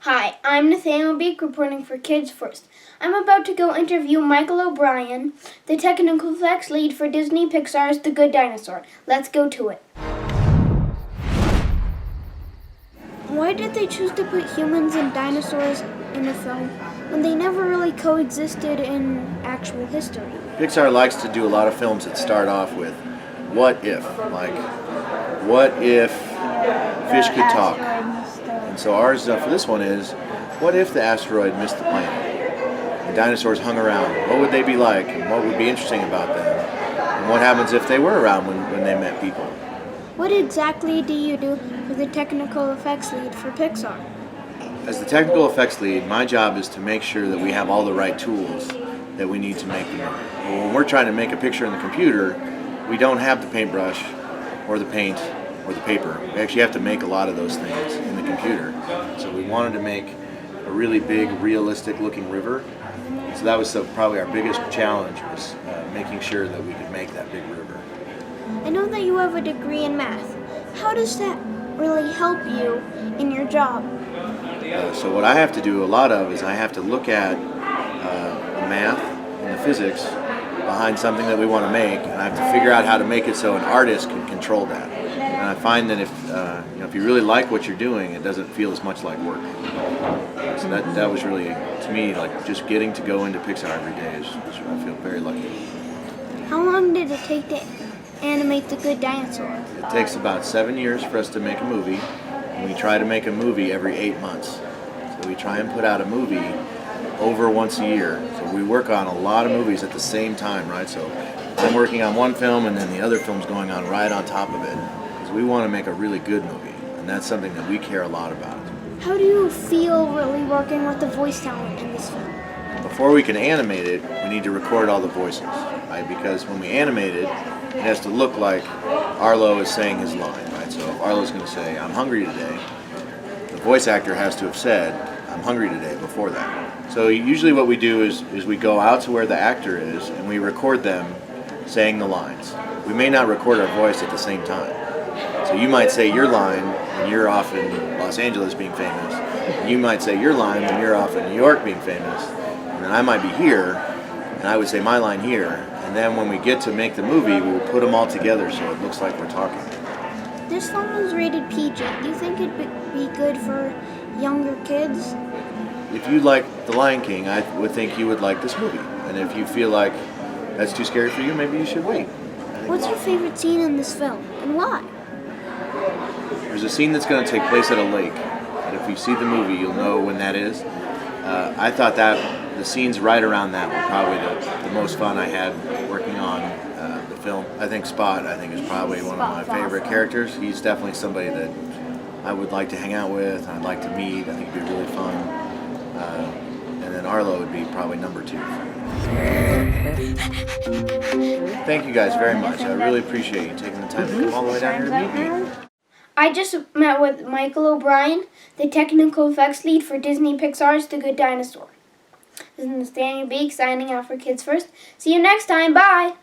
Hi, I'm Nathaniel reporting for Kids First. I'm about to go interview Michael O'Brien, the technical effects lead for Disney Pixar's The Good Dinosaur. Let's go to it. Why did they choose to put humans and dinosaurs in a film when they never really coexisted in actual history? Pixar likes to do a lot of films that start off with what if, like what if fish could talk? And so ours for this one is, what if the asteroid missed the planet? The dinosaurs hung around. What would they be like? And what would be interesting about them? And what happens if they were around when they met people? What exactly do you do for the technical effects lead for Pixar? As the technical effects lead, my job is to make sure that we have all the right tools that we need to make the movie. When we're trying to make a picture in the computer, we don't have the paintbrush or the paint or the paper. We actually have to make a lot of those things in the computer. So we wanted to make a really big, realistic looking river. So that was probably our biggest challenge, was making sure that we could make that big river. I know that you have a degree in math. How does that really help you in your job? So what I have to do a lot of is I have to look at the math and the physics behind something that we want to make, and I have to figure out how to make it so an artist can control that. And I find that if you really like what you're doing, it doesn't feel as much like work. So that was really, to me, like just getting to go into Pixar every day I feel very lucky. How long did it take to animate The Good Dinosaur? It takes about 7 years for us to make a movie, and we try to make a movie every 8 months. So we try and put out a movie over once a year. So we work on a lot of movies at the same time, right? So I'm working on one film and then the other film's going on right on top of it. Because we want to make a really good movie, and that's something that we care a lot about. How do you feel really working with the voice talent in this film? Before we can animate it, we need to record all the voices, right? Because when we animate it, it has to look like Arlo is saying his line, right? So if Arlo's going to say, "I'm hungry today," the voice actor has to have said, "I'm hungry today," before that. So usually what we do is we go out to where the actor is and we record them saying the lines. We may not record our voice at the same time. So you might say your line when you're off in Los Angeles being famous. You might say your line when you're off in New York being famous. And then I might be here and I would say my line here. And then when we get to make the movie, we will put them all together so it looks like we're talking. This film is rated PG. Do you think it'd be good for younger kids? If you like The Lion King, I would think you would like this movie. And if you feel like that's too scary for you, maybe you should wait. What's your favorite scene in this film, and why? There's a scene that's going to take place at a lake. And if you see the movie, you'll know when that is. I thought that the scenes right around that were probably the most fun I had working on the film. I think Spot, is probably one of my favorite characters. He's definitely somebody that I would like to hang out with, and I'd like to meet. I think it'd be really fun. And then Arlo would be probably number 2. Thank you guys very much. I really appreciate you taking the time to come all the way down here to meet me. I just met with Michael O'Brien, the technical effects lead for Disney Pixar's The Good Dinosaur. This is Nathaniel signing out for Kids First. See you next time. Bye!